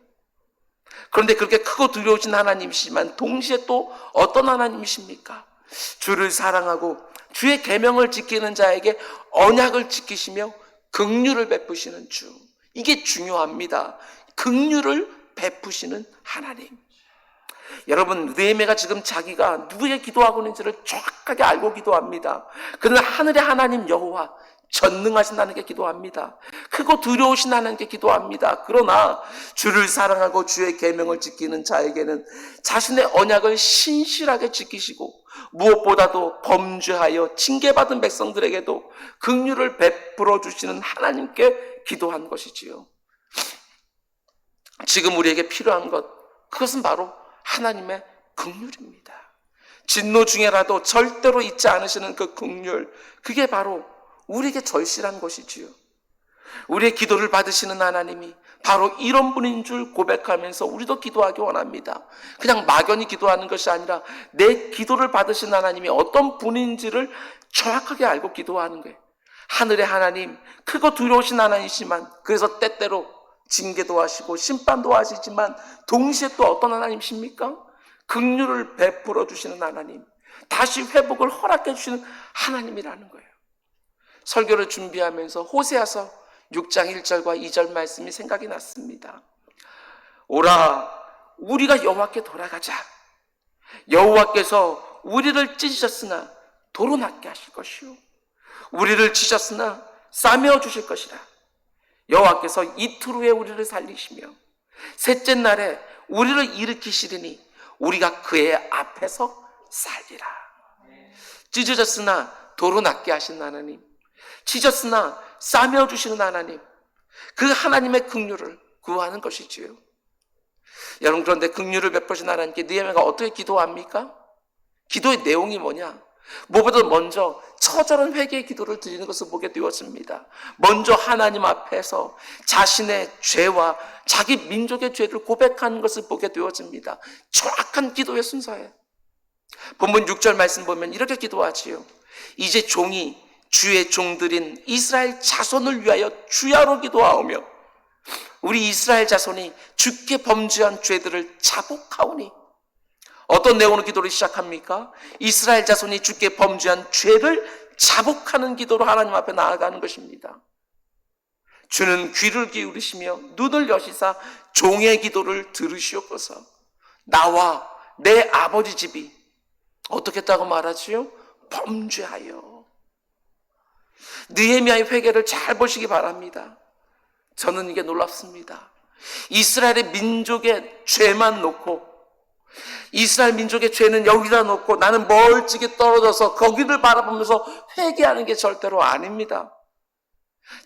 Speaker 2: 그런데 그렇게 크고 두려우신 하나님이시지만 동시에 또 어떤 하나님이십니까? 주를 사랑하고 주의 계명을 지키는 자에게 언약을 지키시며 긍휼을 베푸시는 주. 이게 중요합니다. 긍휼을 베푸시는 하나님. 여러분, 느헤미야가 지금 자기가 누구에게 기도하고 있는지를 정확하게 알고 기도합니다. 그는 하늘의 하나님 여호와, 전능하신 하나님께 기도합니다. 크고 두려우신 하나님께 기도합니다. 그러나 주를 사랑하고 주의 계명을 지키는 자에게는 자신의 언약을 신실하게 지키시고 무엇보다도 범죄하여 징계받은 백성들에게도 긍휼을 베풀어 주시는 하나님께 기도한 것이지요. 지금 우리에게 필요한 것, 그것은 바로 하나님의 긍휼입니다. 진노 중에라도 절대로 잊지 않으시는 그 긍휼, 그게 바로 우리에게 절실한 것이지요. 우리의 기도를 받으시는 하나님이 바로 이런 분인 줄 고백하면서 우리도 기도하기 원합니다. 그냥 막연히 기도하는 것이 아니라 내 기도를 받으신 하나님이 어떤 분인지를 정확하게 알고 기도하는 거예요. 하늘의 하나님, 크고 두려우신 하나님이시지만 그래서 때때로 징계도 하시고 심판도 하시지만 동시에 또 어떤 하나님이십니까? 긍휼을 베풀어 주시는 하나님, 다시 회복을 허락해 주시는 하나님이라는 거예요. 설교를 준비하면서 호세아서 6장 1절과 2절 말씀이 생각이 났습니다. 오라, 우리가 여호와께 돌아가자. 여호와께서 우리를 찢으셨으나 도로 낫게 하실 것이요, 우리를 치셨으나 싸매어 주실 것이라. 여호와께서 이틀 후에 우리를 살리시며 셋째 날에 우리를 일으키시리니 우리가 그의 앞에서 살리라. 찢어졌으나 도로 낫게 하신 하나님, 치셨으나 싸매어 주시는 하나님, 그 하나님의 긍휼을 구하는 것이지요. 여러분, 그런데 긍휼을 베푸신 하나님께 느헤미야가 어떻게 기도합니까? 기도의 내용이 뭐냐? 무엇보다 먼저 처절한 회개의 기도를 드리는 것을 보게 되었습니다. 먼저 하나님 앞에서 자신의 죄와 자기 민족의 죄를 고백하는 것을 보게 되었습니다. 정확한 기도의 순서예요. 본문 6절 말씀 보면 이렇게 기도하지요. 이제 종이 주의 종들인 이스라엘 자손을 위하여 주야로 기도하오며 우리 이스라엘 자손이 주께 범죄한 죄들을 자복하오니. 어떤 내용으로 기도를 시작합니까? 이스라엘 자손이 주께 범죄한 죄를 자복하는 기도로 하나님 앞에 나아가는 것입니다. 주는 귀를 기울이시며 눈을 여시사 종의 기도를 들으시옵소서. 나와 내 아버지 집이 어떻게 했다고 말하지요? 범죄하여. 느헤미야의 회개를 잘 보시기 바랍니다. 저는 이게 놀랍습니다. 이스라엘의 민족의 죄만 놓고, 이스라엘 민족의 죄는 여기다 놓고 나는 멀찍이 떨어져서 거기를 바라보면서 회개하는 게 절대로 아닙니다.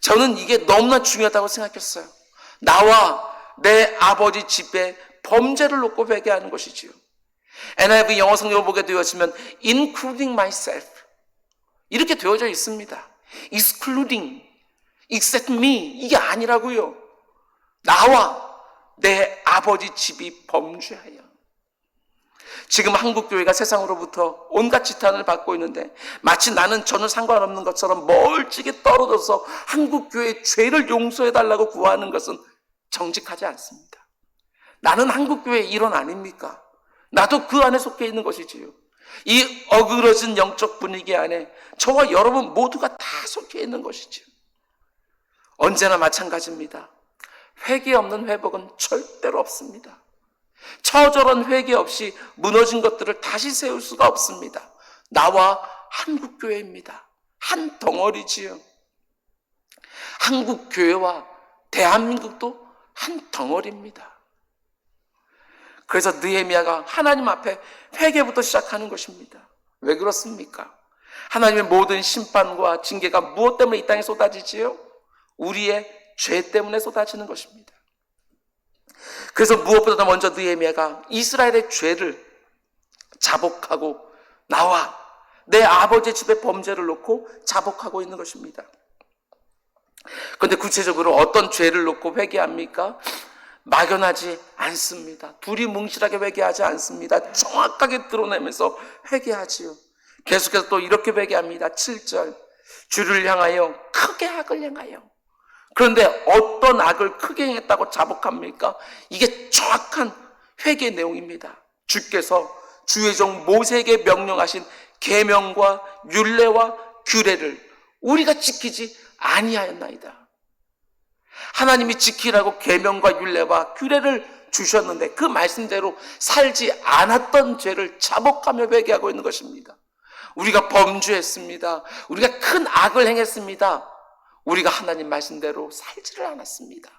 Speaker 2: 저는 이게 너무나 중요하다고 생각했어요. 나와 내 아버지 집에 범죄를 놓고 회개하는 것이지요. NIV 영어 성경을 보게 되었으면 including myself 이렇게 되어져 있습니다. excluding, except me, 이게 아니라고요. 나와 내 아버지 집이 범죄하여. 지금 한국교회가 세상으로부터 온갖 지탄을 받고 있는데 마치 나는 전혀 상관없는 것처럼 멀찍이 떨어져서 한국교회의 죄를 용서해달라고 구하는 것은 정직하지 않습니다. 나는 한국교회의 일원 아닙니까? 나도 그 안에 속해 있는 것이지요. 이 어그러진 영적 분위기 안에 저와 여러분 모두가 다 속해 있는 것이지요. 언제나 마찬가지입니다. 회개 없는 회복은 절대로 없습니다. 처절한 회개 없이 무너진 것들을 다시 세울 수가 없습니다. 나와 한국교회입니다. 한 덩어리지요. 한국교회와 대한민국도 한 덩어리입니다. 그래서 느헤미야가 하나님 앞에 회개부터 시작하는 것입니다. 왜 그렇습니까? 하나님의 모든 심판과 징계가 무엇 때문에 이 땅에 쏟아지지요? 우리의 죄 때문에 쏟아지는 것입니다. 그래서 무엇보다 먼저 느헤미야가 이스라엘의 죄를 자복하고 나와 내 아버지 집의 범죄를 놓고 자복하고 있는 것입니다. 그런데 구체적으로 어떤 죄를 놓고 회개합니까? 막연하지 않습니다. 두리뭉실하게 회개하지 않습니다. 정확하게 드러내면서 회개하지요. 계속해서 또 이렇게 회개합니다. 7절, 주를 향하여 크게 악을 행하여. 그런데 어떤 악을 크게 행했다고 자복합니까? 이게 정확한 회개 내용입니다. 주께서 주의 종 모세에게 명령하신 계명과 율례와 규례를 우리가 지키지 아니하였나이다. 하나님이 지키라고 계명과 율례와 규례를 주셨는데 그 말씀대로 살지 않았던 죄를 자복하며 회개하고 있는 것입니다. 우리가 범죄했습니다. 우리가 큰 악을 행했습니다. 우리가 하나님 말씀대로 살지를 않았습니다.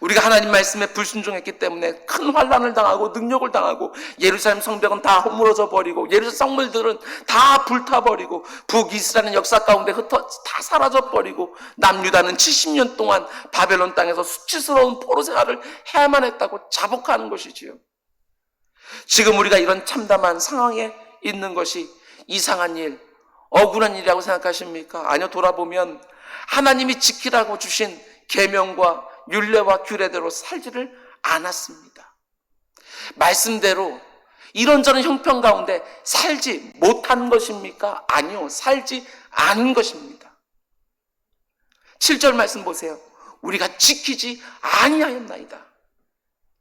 Speaker 2: 우리가 하나님 말씀에 불순종했기 때문에 큰 환난을 당하고 능력을 당하고 예루살렘 성벽은 다 허물어져 버리고 예루살렘 성물들은 다 불타버리고 북이스라엘 역사 가운데 다 사라져 버리고 남유다는 70년 동안 바벨론 땅에서 수치스러운 포로 생활을 해야만 했다고 자복하는 것이지요. 지금 우리가 이런 참담한 상황에 있는 것이 이상한 일, 억울한 일이라고 생각하십니까? 아니요, 돌아보면 하나님이 지키라고 주신 계명과 율례와 규례대로 살지를 않았습니다. 말씀대로 이런저런 형편 가운데 살지 못한 것입니까? 아니요, 살지 않은 것입니다. 7절 말씀 보세요. 우리가 지키지 아니하였나이다.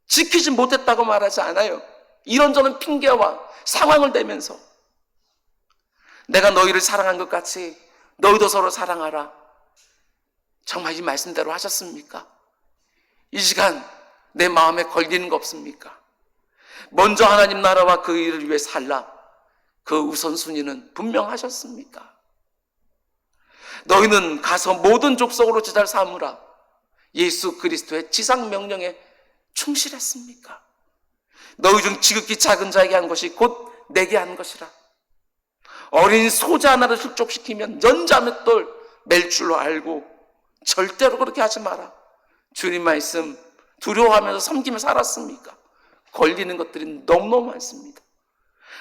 Speaker 2: 지키지 못했다고 말하지 않아요. 이런저런 핑계와 상황을 대면서 내가 너희를 사랑한 것 같이 너희도 서로 사랑하라. 정말 이 말씀대로 하셨습니까? 이 시간 내 마음에 걸리는 거 없습니까? 먼저 하나님 나라와 그 일을 위해 살라. 그 우선순위는 분명하셨습니까? 너희는 가서 모든 족속으로 제자를 삼으라. 예수 그리스도의 지상 명령에 충실했습니까? 너희 중 지극히 작은 자에게 한 것이 곧 내게 한 것이라. 어린 소자 하나를 sul족시키면 연자맷돌 맬 줄로 알고 절대로 그렇게 하지 마라. 주님 말씀 두려워하면서 섬기며 살았습니까? 걸리는 것들이 너무너무 많습니다.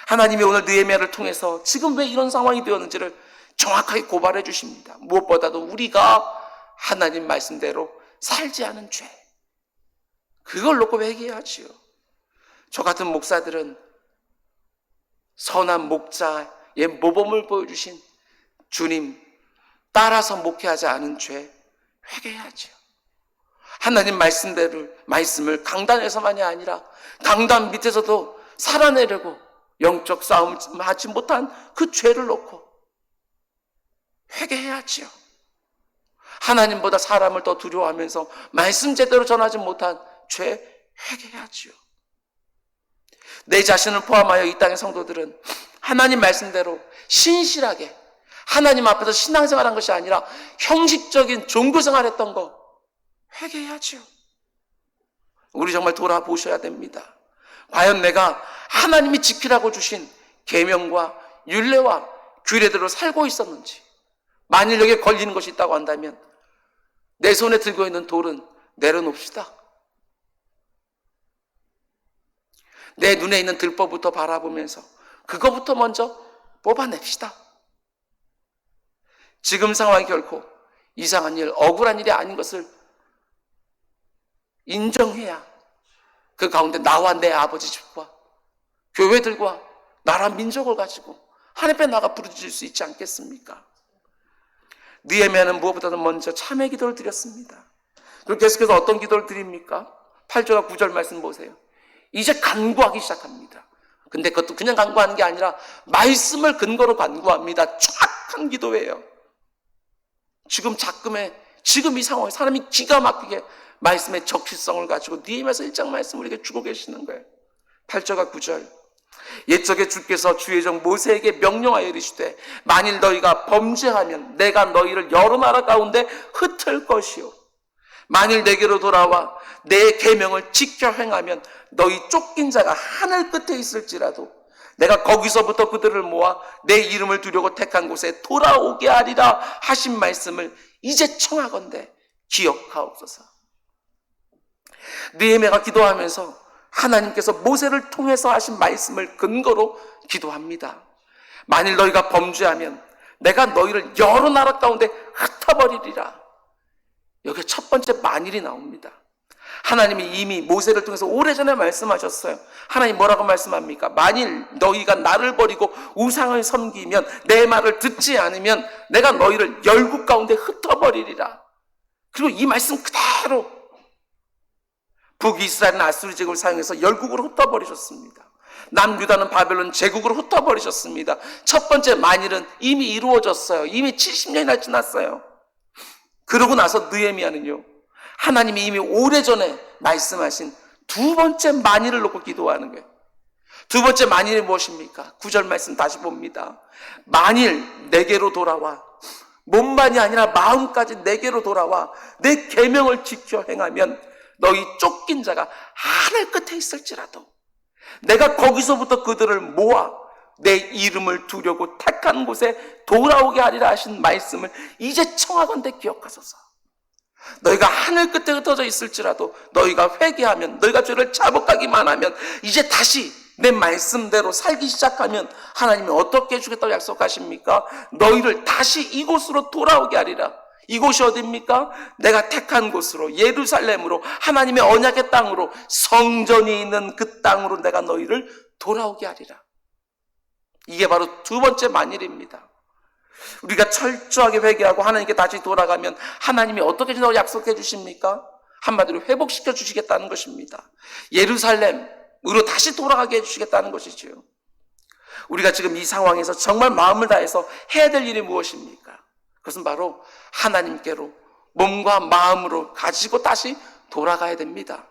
Speaker 2: 하나님이 오늘 느헤미야를 통해서 지금 왜 이런 상황이 되었는지를 정확하게 고발해 주십니다. 무엇보다도 우리가 하나님 말씀대로 살지 않은 죄, 그걸 놓고 회개하지요. 저 같은 목사들은 선한 목자의 모범을 보여주신 주님 따라서 목회하지 않은 죄 회개해야지요. 하나님 말씀을 강단에서만이 아니라 강단 밑에서도 살아내려고 영적 싸움 하지 못한 그 죄를 놓고 회개해야지요. 하나님보다 사람을 더 두려워하면서 말씀 제대로 전하지 못한 죄 회개해야지요. 내 자신을 포함하여 이 땅의 성도들은 하나님 말씀대로 신실하게 하나님 앞에서 신앙생활한 것이 아니라 형식적인 종교생활했던 거 회개해야죠. 우리 정말 돌아보셔야 됩니다. 과연 내가 하나님이 지키라고 주신 계명과 율례와 규례대로 살고 있었는지. 만일 여기에 걸리는 것이 있다고 한다면 내 손에 들고 있는 돌은 내려놓읍시다. 내 눈에 있는 들보부터 바라보면서 그거부터 먼저 뽑아냅시다. 지금 상황이 결코 이상한 일, 억울한 일이 아닌 것을 인정해야 그 가운데 나와 내 아버지 집과 교회들과 나라 민족을 가지고 하나님 앞에 나가 부르짖을 수 있지 않겠습니까? 느헤미야는 무엇보다도 먼저 참회 기도를 드렸습니다. 그리고 계속해서 어떤 기도를 드립니까? 8절과 9절 말씀 보세요. 이제 간구하기 시작합니다. 근데 그것도 그냥 간구하는 게 아니라 말씀을 근거로 간구합니다. 정확한 기도예요. 지금 이 상황에 사람이 기가 막히게 말씀의 적시성을 가지고 느헤미야서 1장 말씀을 우리에게 주고 계시는 거예요. 8절과 9절. 옛적에 주께서 주의 종 모세에게 명령하여 이르시되 만일 너희가 범죄하면 내가 너희를 여러 나라 가운데 흩을 것이요 만일 내게로 돌아와 내 계명을 지켜 행하면 너희 쫓긴 자가 하늘 끝에 있을지라도 내가 거기서부터 그들을 모아 내 이름을 두려고 택한 곳에 돌아오게 하리라 하신 말씀을 이제 청하건대 기억하옵소서. 느헤미야가 기도하면서 하나님께서 모세를 통해서 하신 말씀을 근거로 기도합니다. 만일 너희가 범죄하면 내가 너희를 여러 나라 가운데 흩어버리리라. 여기 첫 번째 만일이 나옵니다. 하나님이 이미 모세를 통해서 오래전에 말씀하셨어요. 하나님 뭐라고 말씀합니까? 만일 너희가 나를 버리고 우상을 섬기면 내 말을 듣지 않으면 내가 너희를 열국 가운데 흩어버리리라. 그리고 이 말씀 그대로 북이스라엘은 아수르 제국을 사용해서 열국으로 흩어버리셨습니다. 남유다는 바벨론 제국으로 흩어버리셨습니다. 첫 번째 만일은 이미 이루어졌어요. 이미 70년이나 지났어요. 그러고 나서 느헤미야는요, 하나님이 이미 오래전에 말씀하신 두 번째 만일을 놓고 기도하는 거예요. 두 번째 만일이 무엇입니까? 9절 말씀 다시 봅니다. 만일 내게로 돌아와, 몸만이 아니라 마음까지 내게로 돌아와 내 계명을 지켜 행하면 너희 쫓긴 자가 하늘 끝에 있을지라도 내가 거기서부터 그들을 모아 내 이름을 두려고 택한 곳에 돌아오게 하리라 하신 말씀을 이제 청하건대 기억하소서. 너희가 하늘 끝에 흩어져 있을지라도 너희가 회개하면, 너희가 죄를 자복하기만 하면, 이제 다시 내 말씀대로 살기 시작하면 하나님이 어떻게 해주겠다고 약속하십니까? 너희를 다시 이곳으로 돌아오게 하리라. 이곳이 어디입니까? 내가 택한 곳으로, 예루살렘으로, 하나님의 언약의 땅으로, 성전이 있는 그 땅으로 내가 너희를 돌아오게 하리라. 이게 바로 두 번째 만일입니다. 우리가 철저하게 회개하고 하나님께 다시 돌아가면 하나님이 어떻게 해준다고 약속해 주십니까? 한마디로 회복시켜 주시겠다는 것입니다. 예루살렘으로 다시 돌아가게 해주시겠다는 것이지요. 우리가 지금 이 상황에서 정말 마음을 다해서 해야 될 일이 무엇입니까? 그것은 바로 하나님께로 몸과 마음으로 가지고 다시 돌아가야 됩니다.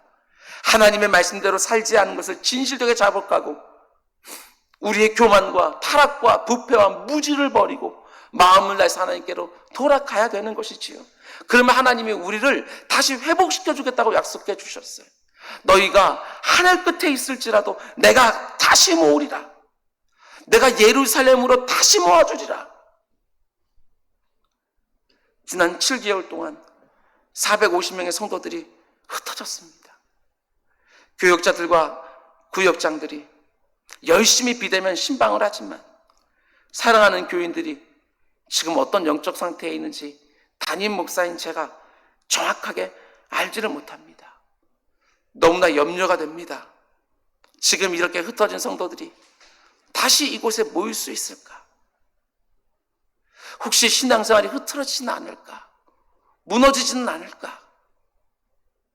Speaker 2: 하나님의 말씀대로 살지 않은 것을 진실되게 자복하고 우리의 교만과 타락과 부패와 무지를 버리고 마음을 다해서 하나님께로 돌아가야 되는 것이지요. 그러면 하나님이 우리를 다시 회복시켜 주겠다고 약속해 주셨어요. 너희가 하늘 끝에 있을지라도 내가 다시 모으리라. 내가 예루살렘으로 다시 모아주리라. 지난 7개월 동안 450명의 성도들이 흩어졌습니다. 교역자들과 구역장들이 열심히 비대면 신방을 하지만 사랑하는 교인들이 지금 어떤 영적 상태에 있는지 담임 목사인 제가 정확하게 알지를 못합니다. 너무나 염려가 됩니다. 지금 이렇게 흩어진 성도들이 다시 이곳에 모일 수 있을까? 혹시 신앙생활이 흐트러지지는 않을까? 무너지지는 않을까?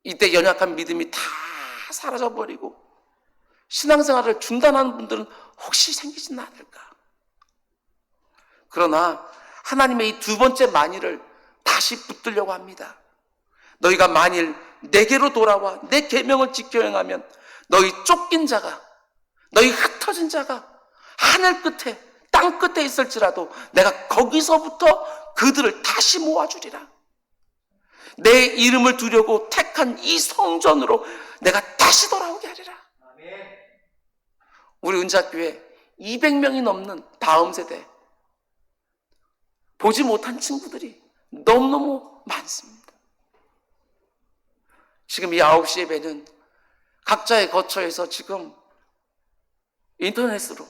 Speaker 2: 이때 연약한 믿음이 다 사라져버리고 신앙생활을 중단하는 분들은 혹시 생기지는 않을까? 그러나 하나님의 이 두 번째 만일을 다시 붙들려고 합니다. 너희가 만일 내게로 돌아와 내 계명을 지켜 행하면 너희 쫓긴 자가, 너희 흩어진 자가 하늘 끝에, 땅 끝에 있을지라도 내가 거기서부터 그들을 다시 모아주리라. 내 이름을 두려고 택한 이 성전으로 내가 다시 돌아오게 하리라. 우리 은자교회 200명이 넘는 다음 세대 보지 못한 친구들이 너무너무 많습니다. 지금 이 9시 예배는 각자의 거처에서 지금 인터넷으로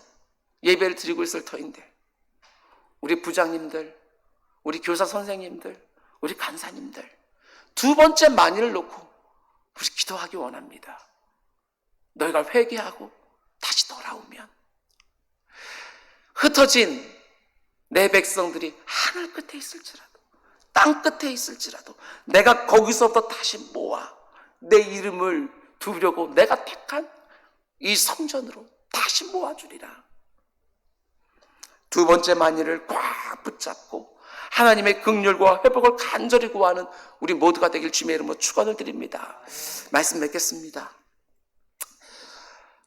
Speaker 2: 예배를 드리고 있을 터인데 우리 부장님들, 우리 교사 선생님들, 우리 간사님들 두 번째 만일을 놓고 우리 기도하기 원합니다. 너희가 회개하고 다시 돌아오면 흩어진 내 백성들이 하늘 끝에 있을지라도 땅 끝에 있을지라도 내가 거기서부터 다시 모아 내 이름을 두려고 내가 택한 이 성전으로 다시 모아주리라. 두 번째 만일을 꽉 붙잡고 하나님의 긍휼과 회복을 간절히 구하는 우리 모두가 되길 주님의 이름으로 축원을 드립니다. 말씀 맺겠습니다.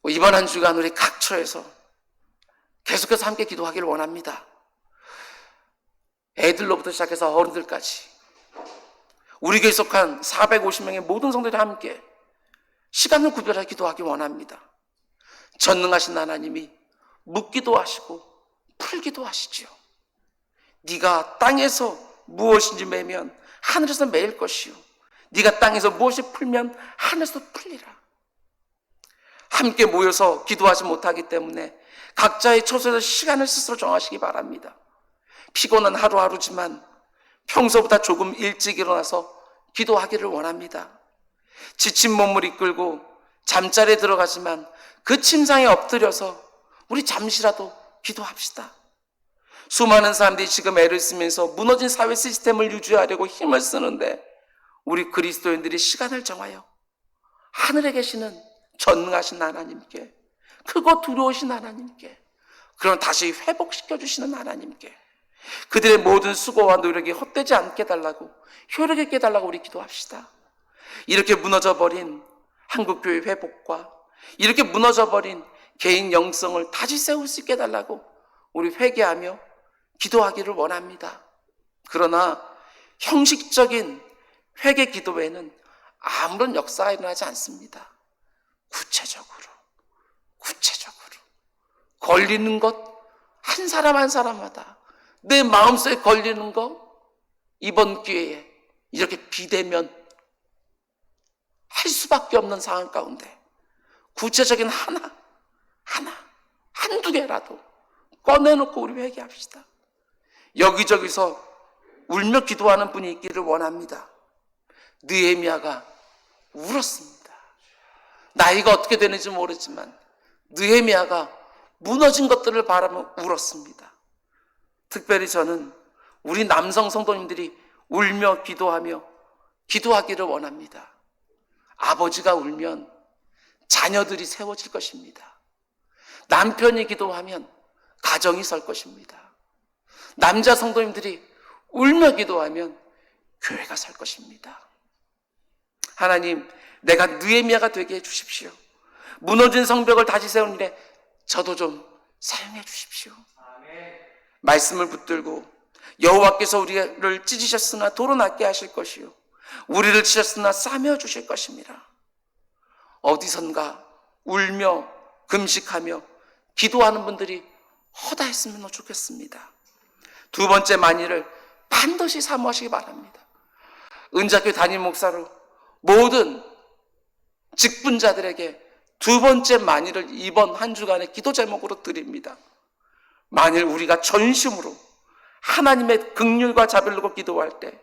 Speaker 2: 이번 한 주간 우리 각처에서 계속해서 함께 기도하기를 원합니다. 애들로부터 시작해서 어른들까지 우리 교회 속한 450명의 모든 성도들이 함께 시간을 구별해 기도하기 원합니다. 전능하신 하나님이 묻기도 하시고 풀기도 하시지요. 네가 땅에서 무엇인지 매면 하늘에서 매일 것이요 네가 땅에서 무엇이 풀면 하늘에서 풀리라. 함께 모여서 기도하지 못하기 때문에 각자의 처소에서 시간을 스스로 정하시기 바랍니다. 피곤한 하루하루지만 평소보다 조금 일찍 일어나서 기도하기를 원합니다. 지친 몸을 이끌고 잠자리에 들어가지만 그 침상에 엎드려서 우리 잠시라도 기도합시다. 수많은 사람들이 지금 애를 쓰면서 무너진 사회 시스템을 유지하려고 힘을 쓰는데 우리 그리스도인들이 시간을 정하여 하늘에 계시는 전능하신 하나님께, 크고 두려우신 하나님께, 그럼 다시 회복시켜 주시는 하나님께 그들의 모든 수고와 노력이 헛되지 않게 해달라고, 효력 있게 해달라고 우리 기도합시다. 이렇게 무너져버린 한국교회 회복과 이렇게 무너져버린 개인 영성을 다시 세울 수 있게 해달라고 우리 회개하며 기도하기를 원합니다. 그러나 형식적인 회개 기도에는 아무런 역사가 일어나지 않습니다. 구체적으로 걸리는 것 한 사람 한 사람마다 내 마음속에 걸리는 거 이번 기회에 이렇게 비대면 할 수밖에 없는 상황 가운데 구체적인 한두 개라도 꺼내놓고 우리 회개합시다. 여기저기서 울며 기도하는 분이 있기를 원합니다. 느헤미야가 울었습니다. 나이가 어떻게 되는지 모르지만 느헤미야가 무너진 것들을 바라며 울었습니다. 특별히 저는 우리 남성 성도님들이 울며 기도하며 기도하기를 원합니다. 아버지가 울면 자녀들이 세워질 것입니다. 남편이 기도하면 가정이 설 것입니다. 남자 성도님들이 울며 기도하면 교회가 설 것입니다. 하나님, 내가 느헤미야가 되게 해주십시오. 무너진 성벽을 다시 세우는 일에 저도 좀 사용해 주십시오. 말씀을 붙들고 여호와께서 우리를 찢으셨으나 도로 낫게 하실 것이요 우리를 치셨으나 싸매어 주실 것입니다. 어디선가 울며 금식하며 기도하는 분들이 허다했으면 좋겠습니다. 두 번째 만일을 반드시 사모하시기 바랍니다. 은자교 담임 목사로 모든 직분자들에게 두 번째 만일을 이번 한 주간의 기도 제목으로 드립니다. 만일 우리가 전심으로 하나님의 긍휼과 자비를 기도할 때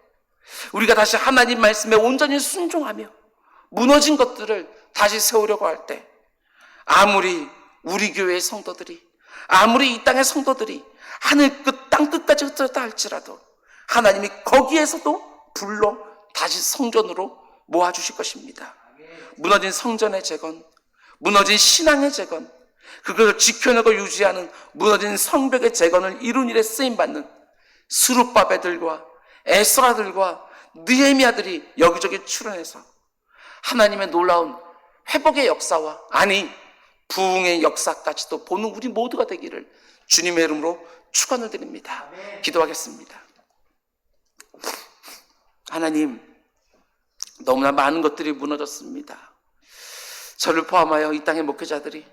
Speaker 2: 우리가 다시 하나님 말씀에 온전히 순종하며 무너진 것들을 다시 세우려고 할 때 아무리 우리 교회의 성도들이 아무리 이 땅의 성도들이 하늘 끝 땅 끝까지 흩어졌다 할지라도 하나님이 거기에서도 불러 다시 성전으로 모아주실 것입니다. 무너진 성전의 재건, 무너진 신앙의 재건, 그것을 지켜내고 유지하는 무너진 성벽의 재건을 이룬 일에 쓰임받는 스룹바벨들과 에스라들과 느헤미야들이 여기저기 출현해서 하나님의 놀라운 회복의 역사와 아니 부흥의 역사까지도 보는 우리 모두가 되기를 주님의 이름으로 축원을 드립니다. 기도하겠습니다. 하나님, 너무나 많은 것들이 무너졌습니다. 저를 포함하여 이 땅의 목회자들이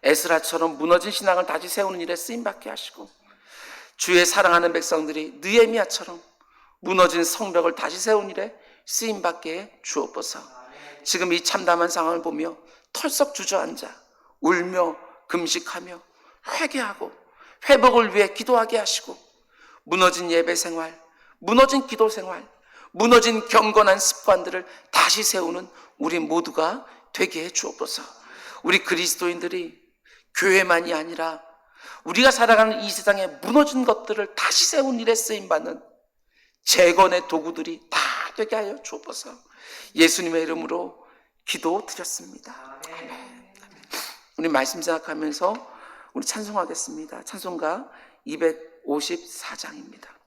Speaker 2: 에스라처럼 무너진 신앙을 다시 세우는 일에 쓰임받게 하시고 주의 사랑하는 백성들이 느헤미야처럼 무너진 성벽을 다시 세우는 일에 쓰임받게 해 주옵소서. 지금 이 참담한 상황을 보며 털썩 주저앉아 울며 금식하며 회개하고 회복을 위해 기도하게 하시고 무너진 예배 생활, 무너진 기도 생활, 무너진 경건한 습관들을 다시 세우는
Speaker 1: 우리 모두가 되게 해 주옵소서. 우리 그리스도인들이 교회만이 아니라 우리가 살아가는 이 세상에 무너진 것들을 다시 세운 일에 쓰임받는 재건의 도구들이 다 되게 하여 주옵소서. 예수님의 이름으로 기도드렸습니다. 아멘. 우리 말씀 생각하면서 우리 찬송하겠습니다. 찬송가 254장입니다.